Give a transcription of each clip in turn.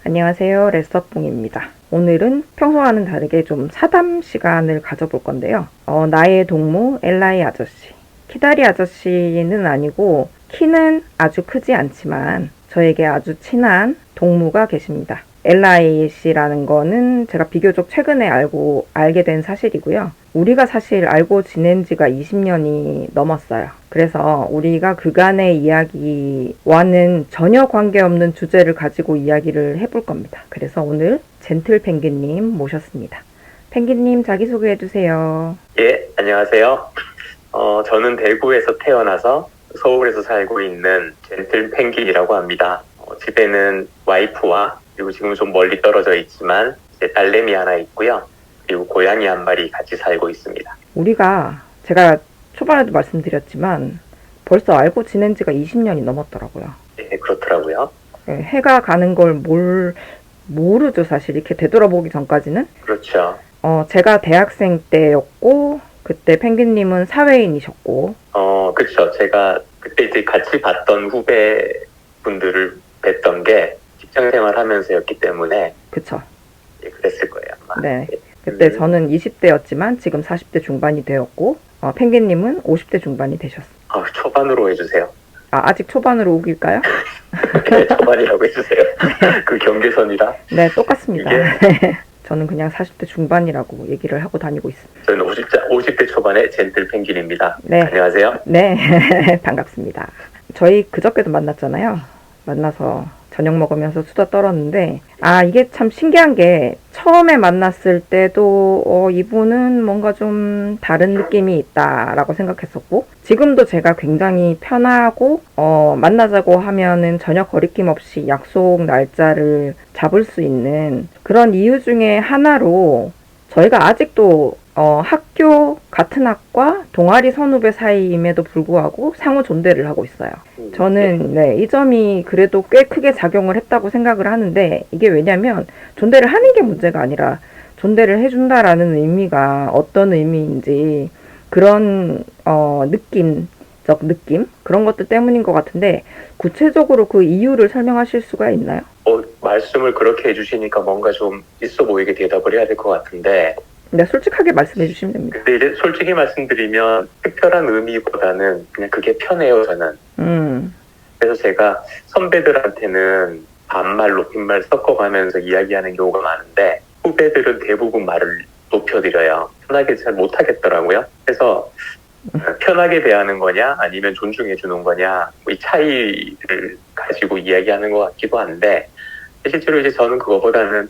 안녕하세요. 레서뽕입니다. 오늘은 평소와는 다르게 좀 사담 시간을 가져볼 건데요. 나의 동무 엘라이 아저씨. 키다리 아저씨는 아니고 키는 아주 크지 않지만 저에게 아주 친한 동무가 계십니다. 엘라이 씨라는 거는 제가 비교적 최근에 알게 된 사실이고요. 우리가 사실 알고 지낸 지가 20년이 넘었어요. 그래서 우리가 그간의 이야기와는 전혀 관계없는 주제를 가지고 이야기를 해볼 겁니다. 그래서 오늘 젠틀 펭귄님 모셨습니다. 펭귄님 자기소개해주세요. 예, 안녕하세요. 저는 대구에서 태어나서 서울에서 살고 있는 젠틀 펭귄이라고 합니다. 집에는 와이프와 그리고 지금 좀 멀리 떨어져 있지만 제 딸내미 하나 있고요. 그리고 고양이 한 마리 같이 살고 있습니다. 제가 초반에도 말씀드렸지만 벌써 알고 지낸 지가 20년이 넘었더라고요. 네, 그렇더라고요. 네, 해가 가는 걸 모르죠, 사실. 이렇게 되돌아보기 전까지는. 그렇죠. 제가 대학생 때였고 그때 펭귄님은 사회인이셨고. 그렇죠. 제가 그때 이제 같이 봤던 후배분들을 뵀던 게 직장 생활하면서였기 때문에. 그쵸. 예, 그랬을 거예요, 아마. 네. 그때 저는 20대였지만 지금 40대 중반이 되었고 펭귄님은 50대 중반이 되셨어요. 초반으로 해주세요. 아직 초반으로 우길까요? 네, 초반이라고 해주세요. 네. 그 경계선이라. 네, 똑같습니다. 저는 그냥 40대 중반이라고 얘기를 하고 다니고 있습니다. 저는 50대 초반의 젠틀 펭귄입니다. 네. 안녕하세요. 네, 반갑습니다. 저희 그저께도 만났잖아요. 만나서 저녁 먹으면서 수다 떨었는데 이게 참 신기한 게 처음에 만났을 때도 이분은 뭔가 좀 다른 느낌이 있다라고 생각했었고 지금도 제가 굉장히 편하고 만나자고 하면은 전혀 거리낌 없이 약속 날짜를 잡을 수 있는 그런 이유 중에 하나로 저희가 아직도 학교 같은 학과 동아리 선후배 사이임에도 불구하고 상호 존대를 하고 있어요. 저는 이 점이 그래도 꽤 크게 작용을 했다고 생각을 하는데 이게 왜냐면 존대를 하는 게 문제가 아니라 존대를 해준다라는 의미가 어떤 의미인지 그런 느낌적 느낌 그런 것들 때문인 것 같은데 구체적으로 그 이유를 설명하실 수가 있나요? 말씀을 그렇게 해주시니까 뭔가 좀 있어 보이게 대답을 해야 될 것 같은데 네, 솔직하게 말씀해 주시면 됩니다. 근데 이제 솔직히 말씀드리면 특별한 의미보다는 그냥 그게 편해요, 저는. 그래서 제가 선배들한테는 반말, 높임말 섞어가면서 이야기하는 경우가 많은데 후배들은 대부분 말을 높여드려요. 편하게 잘 못하겠더라고요. 그래서 편하게 대하는 거냐 아니면 존중해주는 거냐 이 차이를 가지고 이야기하는 것 같기도 한데 실제로 이제 저는 그거보다는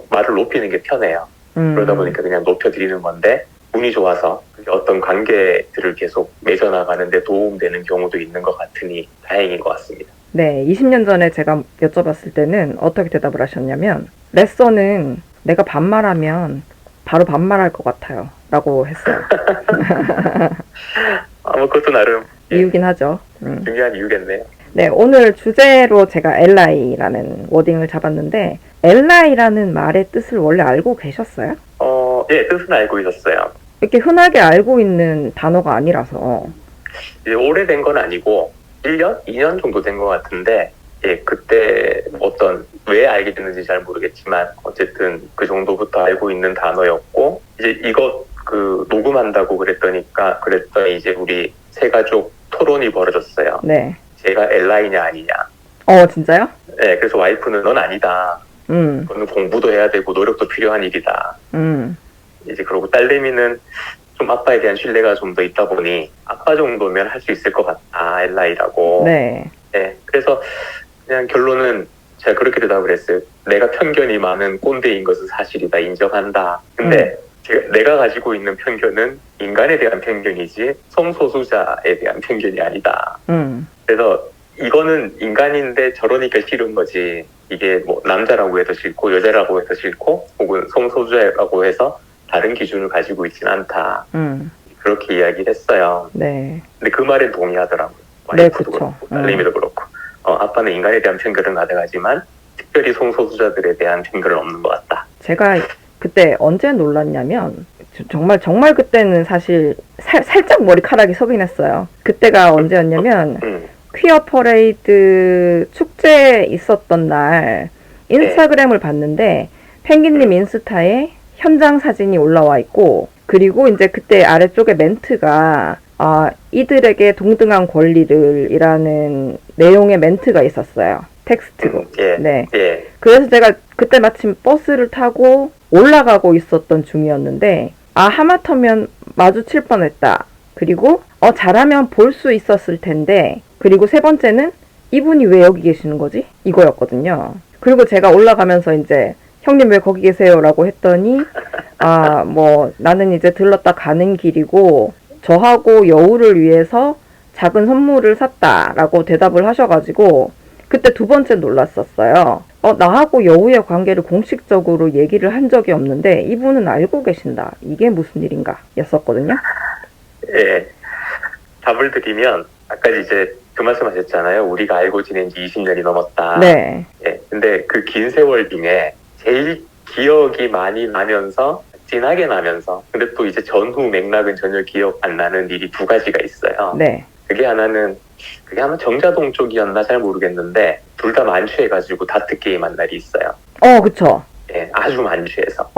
말을 높이는 게 편해요. 그러다 보니까 그냥 높여드리는 건데 운이 좋아서 어떤 관계들을 계속 맺어나가는 데 도움되는 경우도 있는 것 같으니 다행인 것 같습니다. 네, 20년 전에 제가 여쭤봤을 때는 어떻게 대답을 하셨냐면 레서는 내가 반말하면 바로 반말할 것 같아요 라고 했어요. 그것도 나름 이유긴 하죠. 중요한 이유겠네요. 네, 오늘 주제로 제가 엘라이라는 워딩을 잡았는데 엘라이라는 말의 뜻을 원래 알고 계셨어요? 예, 뜻은 알고 있었어요. 이렇게 흔하게 알고 있는 단어가 아니라서. 이제 오래된 건 아니고 1년? 2년 정도 된 것 같은데 예, 그때 왜 알게 됐는지 잘 모르겠지만 어쨌든 그 정도부터 알고 있는 단어였고 이제 이거 녹음한다고 그랬더니 이제 우리 세 가족 토론이 벌어졌어요. 네. 제가 엘라이냐 아니냐. 진짜요? 네, 그래서 와이프는 넌 아니다. 너는 공부도 해야 되고 노력도 필요한 일이다. 이제 그러고 딸내미는 좀 아빠에 대한 신뢰가 좀 더 있다 보니 아빠 정도면 할 수 있을 것 같다, 엘라이라고. 네. 네, 그래서 그냥 결론은 제가 그렇게 대답을 했어요. 내가 편견이 많은 꼰대인 것은 사실이다, 인정한다. 근데 내가 가지고 있는 편견은 인간에 대한 편견이지 성소수자에 대한 편견이 아니다. 그래서 이거는 인간인데 저러니까 싫은 거지. 이게 뭐 남자라고 해서 싫고 여자라고 해서 싫고 혹은 성소수자라고 해서 다른 기준을 가지고 있지는 않다. 그렇게 이야기를 했어요. 네. 근데 그 말엔 동의하더라고요. 네, 그렇죠. 딸내미도 그렇고. 아빠는 인간에 대한 편견은 가득하지만 특별히 성소수자들에 대한 편견은 없는 것 같다. 제가 그때 언제 놀랐냐면 정말 그때는 사실 살짝 머리카락이 서긴 했어요. 그때가 언제였냐면 퀴어 퍼레이드 축제 있었던 날 인스타그램을 봤는데 펭귄님 인스타에 현장 사진이 올라와 있고, 그리고 이제 그때 아래쪽에 멘트가 이들에게 동등한 권리를 이라는 내용의 멘트가 있었어요. 텍스트로. 네. 그래서 제가 그때 마침 버스를 타고 올라가고 있었던 중이었는데, 하마터면 마주칠 뻔했다. 그리고 잘하면 볼 수 있었을 텐데, 그리고 세 번째는 이분이 왜 여기 계시는 거지? 이거였거든요. 그리고 제가 올라가면서 이제 형님 왜 거기 계세요? 라고 했더니 나는 이제 들렀다 가는 길이고 저하고 여우를 위해서 작은 선물을 샀다 라고 대답을 하셔가지고 그때 두 번째 놀랐었어요. 나하고 여우의 관계를 공식적으로 얘기를 한 적이 없는데 이분은 알고 계신다. 이게 무슨 일인가 였었거든요. 예. 답을 드리면 아까 이제 그 말씀하셨잖아요. 우리가 알고 지낸 지 20년이 넘었다. 네. 예. 근데 그 긴 세월 중에 제일 기억이 많이 나면서 진하게 나면서 근데 또 이제 전후 맥락은 전혀 기억 안 나는 일이 두 가지가 있어요. 네. 그게 아마 정자동 쪽이었나 잘 모르겠는데 둘 다 만취해가지고 다트 게임 한 날이 있어요. 그쵸. 예, 아주 만취해서.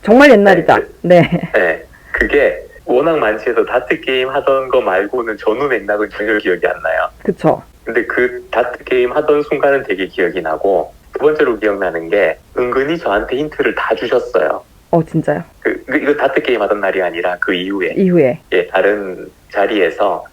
정말 옛날이다. 네. 네. 그게 워낙 만취해서 다트 게임 하던 거 말고는 전후 맥락은 전혀 기억이 안 나요. 그쵸. 근데 그 다트 게임 하던 순간은 되게 기억이 나고 두 번째로 기억나는 게 은근히 저한테 힌트를 다 주셨어요. 진짜요? 이거 다트 게임 하던 날이 아니라 그 이후에. 예, 다른 자리에서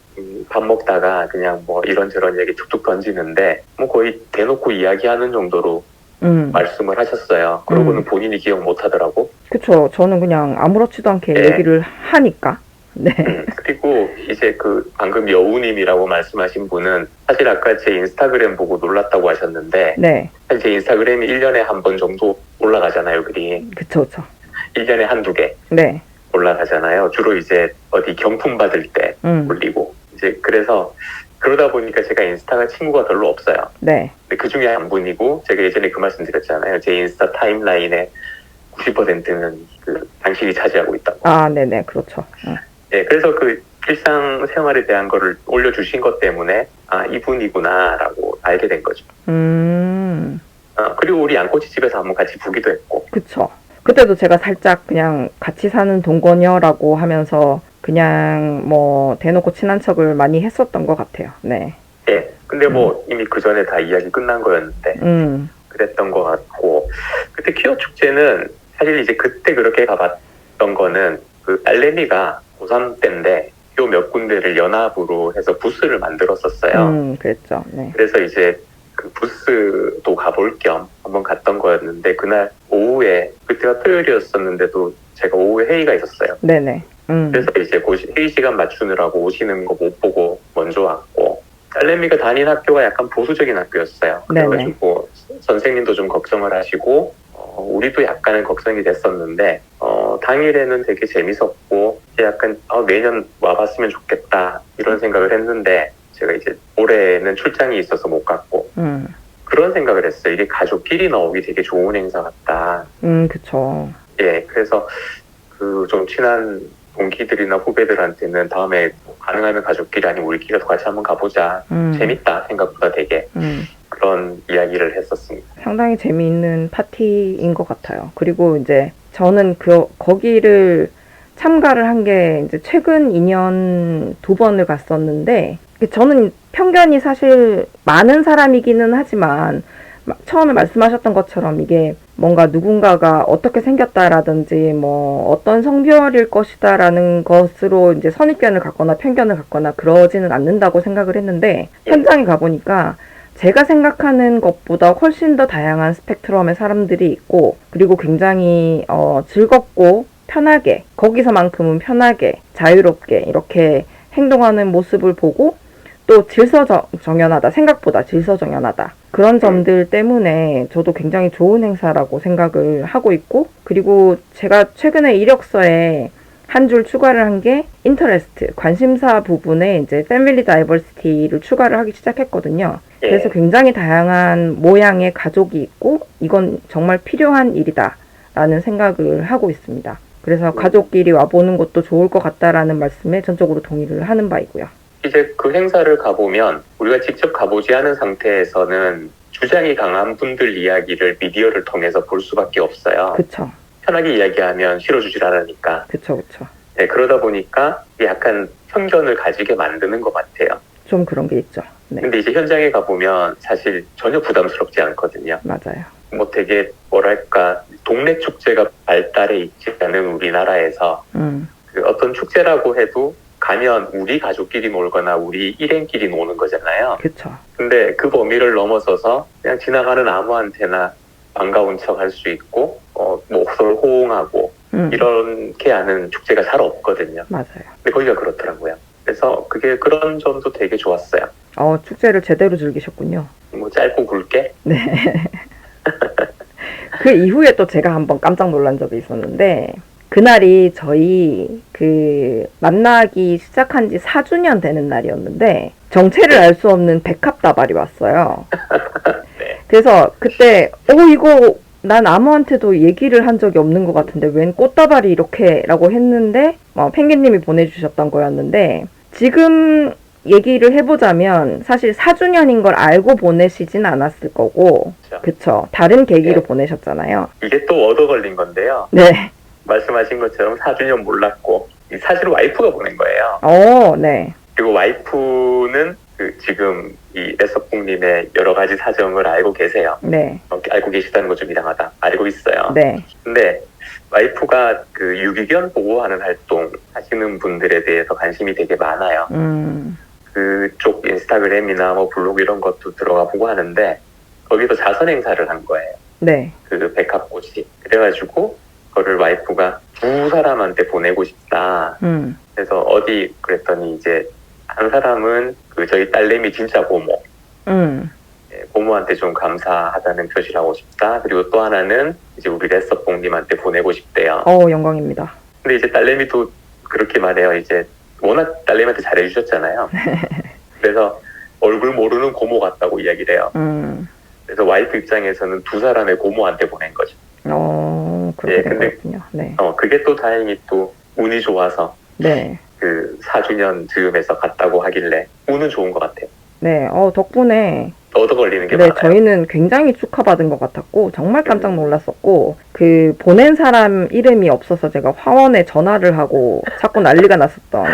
밥 먹다가 그냥 뭐 이런저런 얘기 툭툭 던지는데 뭐 거의 대놓고 이야기하는 정도로 말씀을 하셨어요. 그러고는 본인이 기억 못 하더라고. 그쵸. 저는 그냥 아무렇지도 않게 얘기를 하니까. 네. 그리고 이제 그 방금 여우님이라고 말씀하신 분은 사실 아까 제 인스타그램 보고 놀랐다고 하셨는데 네. 사실 제 인스타그램이 1년에 한 번 정도 올라가잖아요, 글이. 그쵸. 1년에 한두 개 네. 올라가잖아요. 주로 이제 어디 경품 받을 때 올리고. 이제 그래서 그러다 보니까 제가 인스타가 친구가 별로 없어요. 네. 근데 그 중에 한 분이고 제가 예전에 그 말씀 드렸잖아요. 제 인스타 타임라인의 90%는 그 당신이 차지하고 있다고. 네네. 그렇죠. 네, 그래서 그 일상생활에 대한 거를 올려주신 것 때문에 이분이구나라고 알게 된 거죠. 그리고 우리 양꼬치집에서 한번 같이 보기도 했고. 그쵸. 그때도 제가 살짝 그냥 같이 사는 동거녀라고 하면서 그냥 뭐 대놓고 친한 척을 많이 했었던 것 같아요. 네. 예. 근데 뭐 이미 그 전에 다 이야기 끝난 거였는데 그랬던 것 같고 그때 퀴어 축제는 사실 이제 그때 그렇게 가봤던 거는 그 알레미가 고3 때인데 요 몇 군데를 연합으로 해서 부스를 만들었었어요. 그랬죠. 네. 그래서 이제 그 부스도 가볼 겸 한번 갔던 거였는데 그날 오후에 그때가 토요일이었었는데도 제가 오후에 회의가 있었어요. 네네. 그래서 이제 회의 시간 맞추느라고 오시는 거 못 보고 먼저 왔고 딸내미가 다닌 학교가 약간 보수적인 학교였어요. 그래가지고 선생님도 좀 걱정을 하시고 우리도 약간은 걱정이 됐었는데 당일에는 되게 재밌었고 약간 내년 와봤으면 좋겠다 이런 생각을 했는데 제가 이제 올해는 출장이 있어서 못 갔고 그런 생각을 했어요. 이게 가족끼리 나오기 되게 좋은 행사 같다. 그쵸. 예, 그래서 그 좀 친한 동기들이나 후배들한테는 다음에 가능하면 가족끼리 아니면 우리끼리도 같이 한번 가보자. 재밌다. 생각보다 되게 그런 이야기를 했었습니다. 상당히 재미있는 파티인 것 같아요. 그리고 이제 저는 거기를 참가를 한 게 이제 최근 2년 2번을 갔었는데 저는 편견이 사실 많은 사람이기는 하지만 처음에 말씀하셨던 것처럼 이게 뭔가 누군가가 어떻게 생겼다라든지 뭐 어떤 성별일 것이다라는 것으로 이제 선입견을 갖거나 편견을 갖거나 그러지는 않는다고 생각을 했는데 현장에 가보니까 제가 생각하는 것보다 훨씬 더 다양한 스펙트럼의 사람들이 있고 그리고 굉장히 즐겁고 편하게 거기서만큼은 편하게 자유롭게 이렇게 행동하는 모습을 보고 또 질서정연하다. 생각보다 질서정연하다. 그런 점들 때문에 저도 굉장히 좋은 행사라고 생각을 하고 있고 그리고 제가 최근에 이력서에 한 줄 추가를 한 게 인터레스트, 관심사 부분에 이제 패밀리 다이버시티를 추가를 하기 시작했거든요. 그래서 굉장히 다양한 모양의 가족이 있고 이건 정말 필요한 일이다 라는 생각을 하고 있습니다. 그래서 가족끼리 와보는 것도 좋을 것 같다라는 말씀에 전적으로 동의를 하는 바이고요. 이제 그 행사를 가보면 우리가 직접 가보지 않은 상태에서는 주장이 강한 분들 이야기를 미디어를 통해서 볼 수밖에 없어요. 그쵸. 편하게 이야기하면 실어주질 않으니까. 그쵸. 네, 그러다 보니까 약간 편견을 가지게 만드는 것 같아요. 좀 그런 게 있죠. 네. 근데 이제 현장에 가보면 사실 전혀 부담스럽지 않거든요. 맞아요. 뭐 되게 뭐랄까 동네 축제가 발달해 있지 않은 우리나라에서 그 어떤 축제라고 해도 가면 우리 가족끼리 놀거나 우리 일행끼리 노는 거잖아요. 그쵸. 근데 그 범위를 넘어서서 그냥 지나가는 아무한테나 반가운 척 할 수 있고 뭐 서로 호응하고 이렇게 하는 축제가 잘 없거든요. 맞아요. 근데 거기가 그렇더라고요. 그래서 그게 그런 점도 되게 좋았어요. 축제를 제대로 즐기셨군요. 뭐 짧고 굵게? 네. 그 이후에 또 제가 한번 깜짝 놀란 적이 있었는데, 그날이 저희 만나기 시작한 지 4주년 되는 날이었는데, 정체를 알 수 없는 백합다발이 왔어요. 네. 그래서 그때, 이거 난 아무한테도 얘기를 한 적이 없는 것 같은데, 웬 꽃다발이 이렇게 라고 했는데, 펭귄님이 보내주셨던 거였는데, 지금 얘기를 해보자면 사실 4주년인 걸 알고 보내시진 않았을 거고, 그쵸. 다른 계기로 네. 보내셨잖아요. 이게 또 얻어 걸린 건데요. 네. 말씀하신 것처럼 4주년 몰랐고 사실 와이프가 보낸 거예요. 네. 그리고 와이프는 지금 이 레서풍님의 여러 가지 사정을 알고 계세요. 네. 알고 계시다는 거 좀 이상하다. 알고 있어요. 네. 근데 와이프가 유기견 보호하는 활동 하시는 분들에 대해서 관심이 되게 많아요. 그쪽 인스타그램이나 뭐 블로그 이런 것도 들어가 보고 하는데 거기서 자선 행사를 한 거예요. 네. 그 백합꽃이. 그래가지고 그거를 와이프가 두 사람한테 보내고 싶다. 그래서 어디 그랬더니 이제 한 사람은 저희 딸내미 진짜 고모. 고모한테 좀 감사하다는 표시를 하고 싶다. 그리고 또 하나는 이제 우리 레서뽕님한테 보내고 싶대요. 영광입니다. 근데 이제 딸내미도 그렇게 말해요. 이제 워낙 딸내미한테 잘해주셨잖아요. 그래서 얼굴 모르는 고모 같다고 이야기를 해요. 그래서 와이프 입장에서는 두 사람의 고모한테 보낸 거죠. 그렇게 된 거였군요. 네. 그게 또 다행히 또 운이 좋아서 네. 4주년 즈음에서 갔다고 하길래 운은 좋은 것 같아요. 네. 덕분에 얻어 걸리는 게 네, 많아요. 저희는 굉장히 축하받은 것 같았고 정말 깜짝 놀랐었고 보낸 사람 이름이 없어서 제가 화원에 전화를 하고 자꾸 난리가 났었던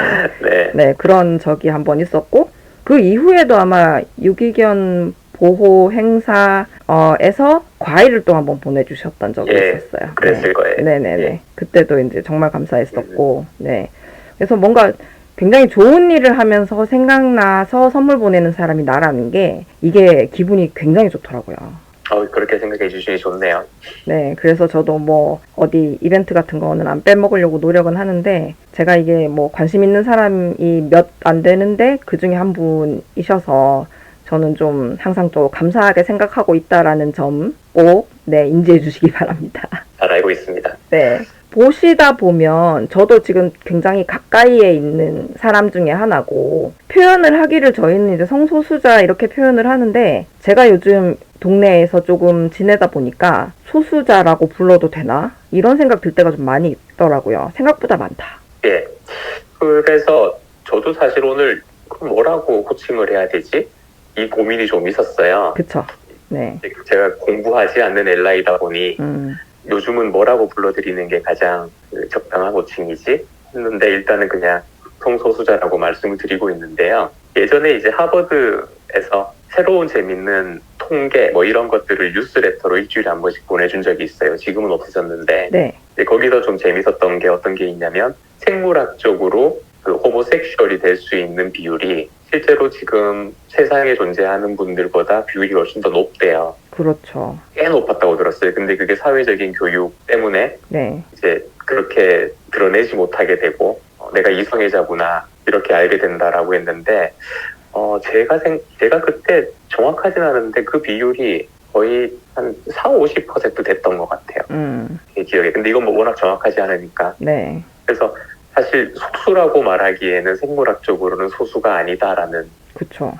네, 그런 적이 한 번 있었고 그 이후에도 아마 유기견 보호 행사에서 과일을 또 한번 보내주셨던 적이 있었어요. 그랬을 거예요. 네네네. 예. 그때도 이제 정말 감사했었고, 네. 그래서 뭔가 굉장히 좋은 일을 하면서 생각나서 선물 보내는 사람이 나라는 게 이게 기분이 굉장히 좋더라고요. 그렇게 생각해 주시니 좋네요. 네, 그래서 저도 뭐 어디 이벤트 같은 거는 안 빼먹으려고 노력은 하는데 제가 이게 뭐 관심 있는 사람이 몇 안 되는데 그 중에 한 분이셔서 저는 좀 항상 또 감사하게 생각하고 있다라는 점 꼭 인지해 주시기 바랍니다. 잘 알고 있습니다. 네. 보시다 보면 저도 지금 굉장히 가까이에 있는 사람 중에 하나고 표현을 하기를 저희는 이제 성소수자 이렇게 표현을 하는데 제가 요즘 동네에서 조금 지내다 보니까 소수자라고 불러도 되나? 이런 생각 들 때가 좀 많이 있더라고요. 생각보다 많다. 예. 그래서 저도 사실 오늘 뭐라고 호칭을 해야 되지? 이 고민이 좀 있었어요. 그쵸. 네. 제가 공부하지 않는 엘라이다 보니 요즘은 뭐라고 불러드리는 게 가장 적당한 호칭이지? 했는데 일단은 그냥 성소수자라고 말씀을 드리고 있는데요. 예전에 이제 하버드에서 새로운 재밌는 통계 뭐 이런 것들을 뉴스레터로 일주일에 한 번씩 보내준 적이 있어요. 지금은 없어졌는데 네. 거기서 좀 재밌었던 게 어떤 게 있냐면 생물학적으로 호모섹슈얼이 될 수 있는 비율이 실제로 지금 세상에 존재하는 분들보다 비율이 훨씬 더 높대요. 그렇죠. 꽤 높았다고 들었어요. 근데 그게 사회적인 교육 때문에 이제 그렇게 드러내지 못하게 되고 내가 이성애자구나 이렇게 알게 된다라고 했는데 제가 그때 정확하진 않은데 그 비율이 거의 한 40-50% 됐던 것 같아요. 제 기억에. 근데 이건 뭐 워낙 정확하지 않으니까. 네. 그래서 사실 속수라고 말하기에는 생물학적으로는 소수가 아니다라는. 그쵸.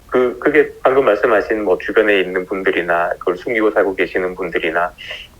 그게 방금 말씀하신 뭐 주변에 있는 분들이나 그걸 숨기고 살고 계시는 분들이나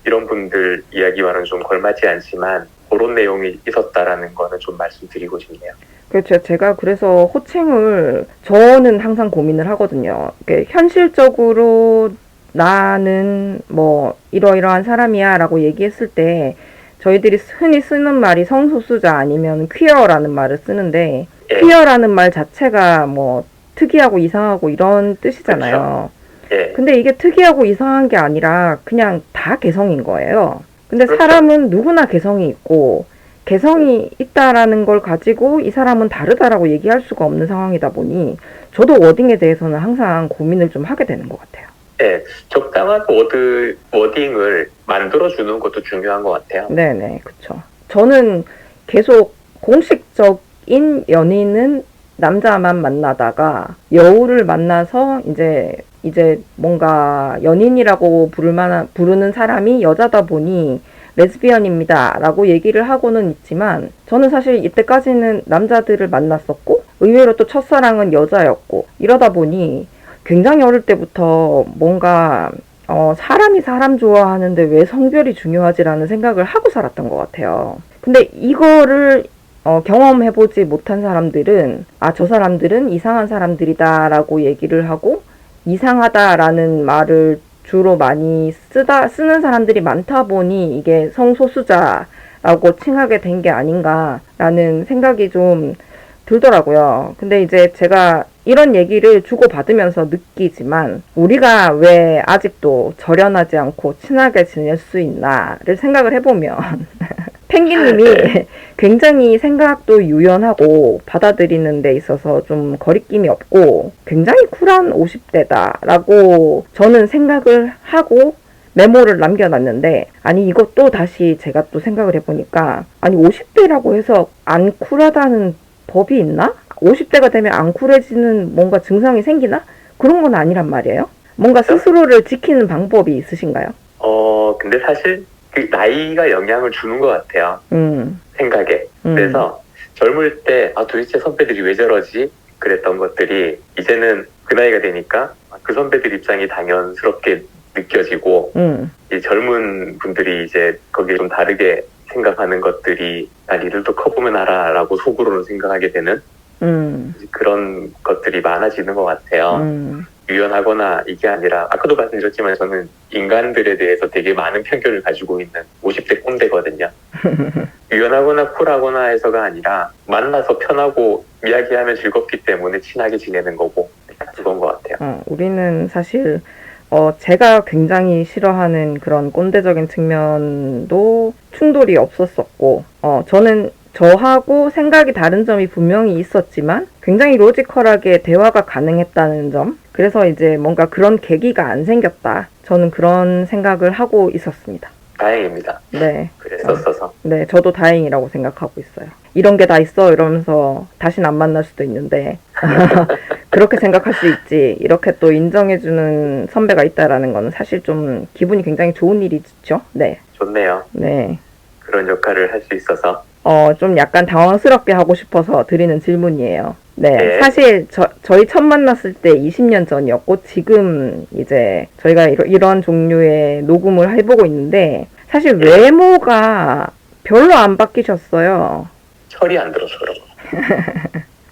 이런 분들 이야기와는 좀 걸맞지 않지만 음. 내용이 있었다라는 거는 좀 말씀드리고 싶네요. 그렇죠. 제가 그래서 호칭을 저는 항상 고민을 하거든요. 현실적으로 나는 뭐 이러이러한 사람이야 라고 얘기했을 때 저희들이 흔히 쓰는 말이 성소수자 아니면 퀴어라는 말을 쓰는데 예. 퀴어라는 말 자체가 뭐 특이하고 이상하고 이런 뜻이잖아요. 예. 근데 이게 특이하고 이상한 게 아니라 그냥 다 개성인 거예요. 근데 그렇죠. 사람은 누구나 개성이 있고 개성이 있다라는 걸 가지고 이 사람은 다르다라고 얘기할 수가 없는 상황이다 보니 저도 워딩에 대해서는 항상 고민을 좀 하게 되는 것 같아요. 네, 적당한 워딩을 만들어주는 것도 중요한 것 같아요. 네네, 그쵸. 저는 계속 공식적인 연인은 남자만 만나다가 여우를 만나서 이제 뭔가 연인이라고 부르는 사람이 여자다 보니 레즈비언입니다 라고 얘기를 하고는 있지만 저는 사실 이때까지는 남자들을 만났었고 의외로 또 첫사랑은 여자였고 이러다 보니 굉장히 어릴 때부터 뭔가 사람이 사람 좋아하는데 왜 성별이 중요하지라는 생각을 하고 살았던 것 같아요. 근데 이거를 경험해보지 못한 사람들은 저 사람들은 이상한 사람들이다라고 얘기를 하고 이상하다라는 말을 주로 많이 쓰는 사람들이 많다 보니 이게 성소수자라고 칭하게 된 게 아닌가라는 생각이 좀 들더라고요. 근데 이제 제가 이런 얘기를 주고받으면서 느끼지만 우리가 왜 아직도 절연하지 않고 친하게 지낼 수 있나를 생각을 해보면 펭귄님이 굉장히 생각도 유연하고 받아들이는 데 있어서 좀 거리낌이 없고 굉장히 쿨한 50대다라고 저는 생각을 하고 메모를 남겨놨는데 아니 이것도 다시 제가 또 생각을 해보니까 아니 50대라고 해서 안 쿨하다는 법이 있나? 50대가 되면 안 쿨해지는 뭔가 증상이 생기나? 그런 건 아니란 말이에요. 뭔가 스스로를 지키는 방법이 있으신가요? 근데 사실 그 나이가 영향을 주는 것 같아요. 생각에. 그래서 젊을 때 도대체 선배들이 왜 저러지? 그랬던 것들이 이제는 그 나이가 되니까 그 선배들 입장이 당연스럽게 느껴지고 이 젊은 분들이 이제 거기에 좀 다르게 생각하는 것들이 니들도 커보면 알아라고 속으로는 생각하게 되는 그런 것들이 많아지는 것 같아요. 유연하거나 이게 아니라 아까도 말씀드렸지만 저는 인간들에 대해서 되게 많은 편견을 가지고 있는 50대 꼰대거든요. 유연하거나 쿨하거나 해서가 아니라 만나서 편하고 이야기하면 즐겁기 때문에 친하게 지내는 거고 그건 것 같아요. 우리는 사실 제가 굉장히 싫어하는 그런 꼰대적인 측면도 충돌이 없었었고 저는 저하고 생각이 다른 점이 분명히 있었지만 굉장히 로지컬하게 대화가 가능했다는 점, 그래서 이제 뭔가 그런 계기가 안 생겼다, 저는 그런 생각을 하고 있었습니다. 다행입니다. 네. 그랬었어서. 네, 저도 다행이라고 생각하고 있어요. 이런 게 다 있어 이러면서 다시는 안 만날 수도 있는데 그렇게 생각할 수 있지, 이렇게 또 인정해주는 선배가 있다라는 거는 사실 좀 기분이 굉장히 좋은 일이죠. 네. 좋네요. 네. 그런 역할을 할 수 있어서. 좀 약간 당황스럽게 하고 싶어서 드리는 질문이에요. 네. 네. 사실 저희 첫 만났을 때 20년 전이었고 지금 이제 저희가 이런 종류의 녹음을 해보고 있는데 사실 외모가 별로 안 바뀌셨어요. 철이 안 들어서 그런 거.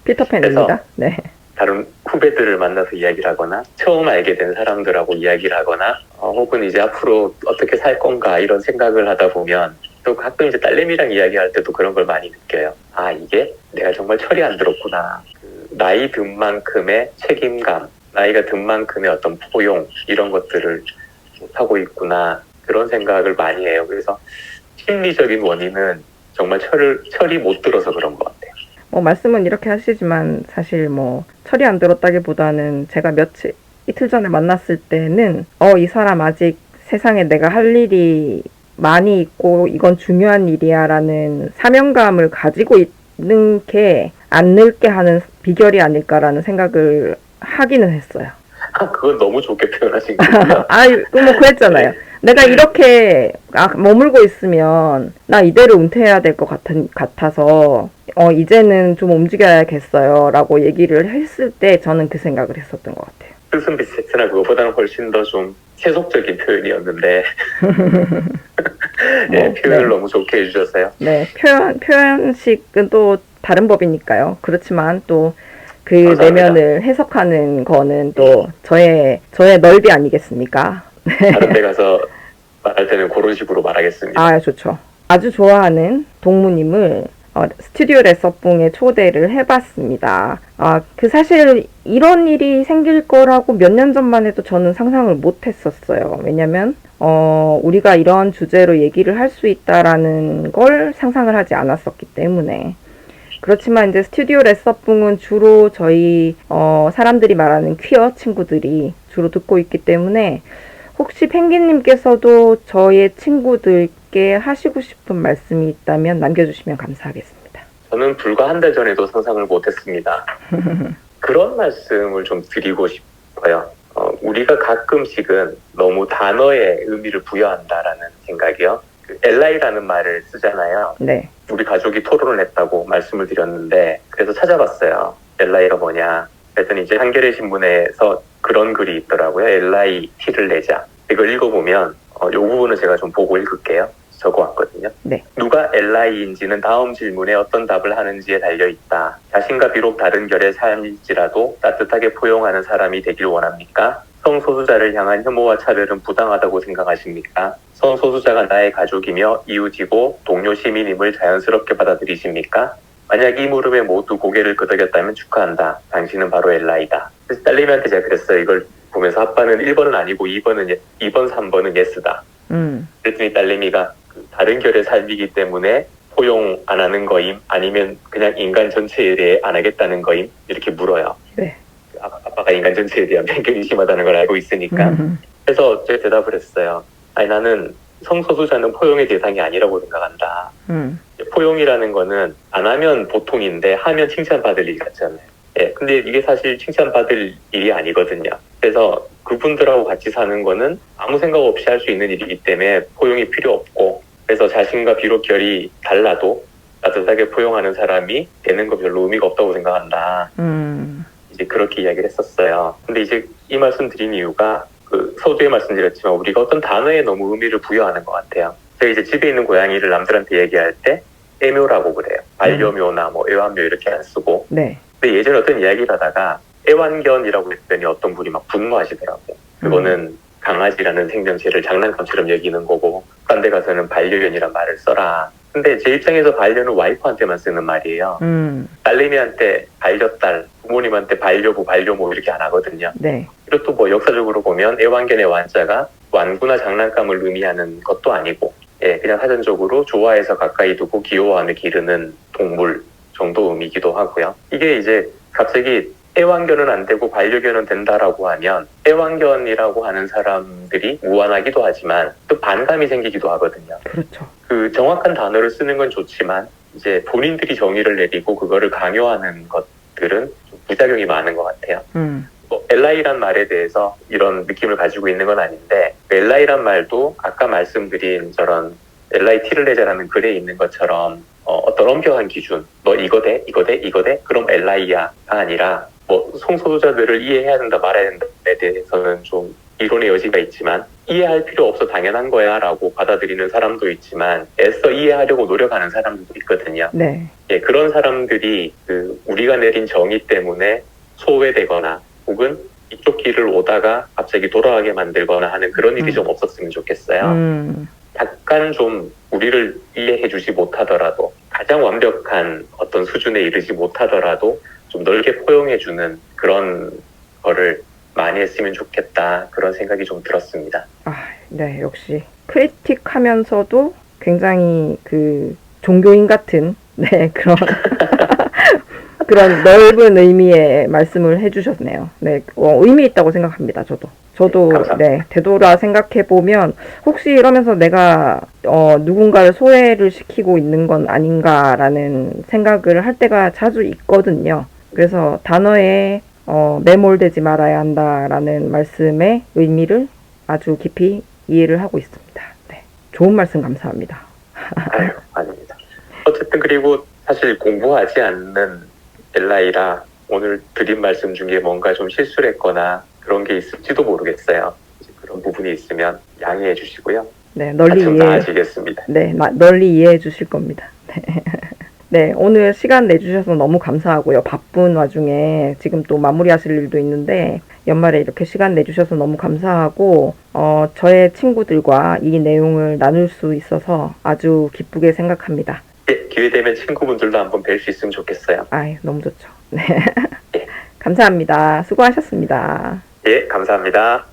피터팬입니다. 네. 다른 후배들을 만나서 이야기를 하거나 처음 알게 된 사람들하고 이야기를 하거나 혹은 이제 앞으로 어떻게 살 건가 이런 생각을 하다 보면 또 가끔 이제 딸내미랑 이야기할 때도 그런 걸 많이 느껴요. 이게 내가 정말 철이 안 들었구나. 나이 든 만큼의 책임감, 나이가 든 만큼의 어떤 포용 이런 것들을 못하고 있구나, 그런 생각을 많이 해요. 그래서 심리적인 원인은 정말 철이 못 들어서 그런 것 같아요. 말씀은 이렇게 하시지만 사실 철이 안 들었다기보다는 제가 이틀 전에 만났을 때는 이 사람 아직 세상에 내가 할 일이 많이 있고 이건 중요한 일이야 라는 사명감을 가지고 있는 게 안 늙게 하는 비결이 아닐까라는 생각을 하기는 했어요. 그건 너무 좋게 표현하신 거예요. 그랬잖아요. 네. 내가 이렇게 머물고 있으면 나 이대로 은퇴해야 될 것 같아서 이제는 좀 움직여야겠어요 라고 얘기를 했을 때 저는 그 생각을 했었던 것 같아요. 뜻은 비슷했으나 그거보다는 훨씬 더 좀 세속적인 표현이었는데 예, 표현을 네. 너무 좋게 해주셨어요. 네, 표현식은 또 다른 법이니까요. 그렇지만 또 그 감사합니다. 내면을 해석하는 거는 또 저의 넓이 아니겠습니까? 다른 데 가서 말할 때는 그런 식으로 말하겠습니다. 아, 좋죠. 아주 좋아하는 동무님을 스튜디오 레서붕에 초대를 해봤습니다. 사실 이런 일이 생길 거라고 몇 년 전만 해도 저는 상상을 못 했었어요. 왜냐면, 우리가 이런 주제로 얘기를 할 수 있다라는 걸 상상을 하지 않았었기 때문에. 그렇지만 이제 스튜디오 레서붕은 주로 저희, 사람들이 말하는 퀴어 친구들이 주로 듣고 있기 때문에 혹시 펭귄님께서도 저의 친구들께 하시고 싶은 말씀이 있다면 남겨주시면 감사하겠습니다. 저는 불과 한 달 전에도 상상을 못했습니다. 그런 말씀을 좀 드리고 싶어요. 우리가 가끔씩은 너무 단어에 의미를 부여한다라는 생각이요. LI라는 말을 쓰잖아요. 네. 우리 가족이 토론을 했다고 말씀을 드렸는데 그래서 찾아봤어요. LI가 뭐냐. 그랬더니 이제 한겨레 신문에서 그런 글이 있더라고요. LIT를 내자. 이걸 읽어보면 이 부분은 제가 좀 보고 읽을게요. 적어왔거든요. 네. 누가 LI인지는 다음 질문에 어떤 답을 하는지에 달려있다. 자신과 비록 다른 결의 삶일지라도 따뜻하게 포용하는 사람이 되길 원합니까? 성소수자를 향한 혐오와 차별은 부당하다고 생각하십니까? 성소수자가 나의 가족이며 이웃이고 동료 시민임을 자연스럽게 받아들이십니까? 만약 이 물음에 모두 고개를 끄덕였다면 축하한다. 당신은 바로 LI다. 그래서 딸내미한테 제가 그랬어요. 이걸 보면서 아빠는 1번은 아니고 2번, 3번은 예스다. 그랬더니 딸내미가 다른 결의 삶이기 때문에 포용 안 하는 거임? 아니면 그냥 인간 전체에 대해 안 하겠다는 거임? 이렇게 물어요. 네. 아빠가 인간 전체에 대한 편견이 심하다는 걸 알고 있으니까. 그래서 제가 대답을 했어요. 아니, 나는 성소수자는 포용의 대상이 아니라고 생각한다. 포용이라는 거는 안 하면 보통인데 하면 칭찬받을 일 같잖아요. 예, 근데 이게 사실 칭찬받을 일이 아니거든요. 그래서 그분들하고 같이 사는 거는 아무 생각 없이 할 수 있는 일이기 때문에 포용이 필요 없고, 그래서 자신과 비록 결이 달라도 따뜻하게 포용하는 사람이 되는 거 별로 의미가 없다고 생각한다. 이제 그렇게 이야기를 했었어요. 근데 이제 이 말씀 드린 이유가 서두에 말씀드렸지만 우리가 어떤 단어에 너무 의미를 부여하는 것 같아요. 제가 이제 집에 있는 고양이를 남들한테 얘기할 때 애묘라고 그래요. 반려묘나 뭐 애완묘 이렇게 안 쓰고. 네. 근데 예전에 어떤 이야기를 하다가 애완견이라고 했더니 어떤 분이 막 분노하시더라고요. 그거는 강아지라는 생명체를 장난감처럼 여기는 거고 딴 데 가서는 반려견이란 말을 써라. 근데 제 입장에서 반려는 와이프한테만 쓰는 말이에요. 딸내미한테 반려딸, 부모님한테 반려부, 반려모 이렇게 안 하거든요. 네. 그리고 또 뭐 역사적으로 보면 애완견의 완자가 완구나 장난감을 의미하는 것도 아니고, 예, 그냥 사전적으로 좋아해서 가까이 두고 귀여워하며 기르는 동물 정도 의미이기도 하고요. 이게 이제 갑자기 애완견은 안 되고 반려견은 된다라고 하면 애완견이라고 하는 사람들이 무안하기도 하지만 또 반감이 생기기도 하거든요. 그렇죠. 그 정확한 단어를 쓰는 건 좋지만 이제 본인들이 정의를 내리고 그거를 강요하는 것들은 좀 부작용이 많은 것 같아요. LI란 말에 대해서 이런 느낌을 가지고 있는 건 아닌데 LI란 말도 아까 말씀드린 저런 LIT를 내자라는 글에 있는 것처럼 어떤 엄격한 기준, 너 이거 돼? 이거 돼? 이거 돼? 그럼 LI야가 아니라 뭐 성소수자들을 이해해야 된다 말아야 된다에 대해서는 좀 이론의 여지가 있지만 이해할 필요 없어 당연한 거야 라고 받아들이는 사람도 있지만 애써 이해하려고 노력하는 사람들도 있거든요. 네. 예, 그런 사람들이 우리가 내린 정의 때문에 소외되거나 혹은 이쪽 길을 오다가 갑자기 돌아가게 만들거나 하는 그런 일이 좀 없었으면 좋겠어요. 약간 좀 우리를 이해해 주지 못하더라도 가장 완벽한 어떤 수준에 이르지 못하더라도 좀 넓게 포용해 주는 그런 거를 많이 했으면 좋겠다 그런 생각이 좀 들었습니다. 네, 역시 크리틱하면서도 굉장히 종교인 같은 그런 그런 넓은 의미의 말씀을 해주셨네요. 네, 의미 있다고 생각합니다. 저도 네, 되돌아 생각해 보면 혹시 이러면서 내가 누군가를 소외를 시키고 있는 건 아닌가라는 생각을 할 때가 자주 있거든요. 그래서 단어에 매몰되지 말아야 한다라는 말씀의 의미를 아주 깊이 이해를 하고 있습니다. 네, 좋은 말씀 감사합니다. 아유, 아닙니다. 어쨌든 그리고 사실 공부하지 않는 LI라 오늘 드린 말씀 중에 뭔가 좀 실수를 했거나 그런 게 있을지도 모르겠어요. 그런 부분이 있으면 양해해 주시고요. 네, 널리 차츰 이해해. 나아지겠습니다. 네, 널리 이해해 주실 겁니다. 네. 네, 오늘 시간 내주셔서 너무 감사하고요. 바쁜 와중에 지금 또 마무리하실 일도 있는데 연말에 이렇게 시간 내주셔서 너무 감사하고 저의 친구들과 이 내용을 나눌 수 있어서 아주 기쁘게 생각합니다. 예, 기회 되면 친구분들도 한번 뵐 수 있으면 좋겠어요. 아유, 너무 좋죠. 네. 감사합니다. 수고하셨습니다. 예, 감사합니다.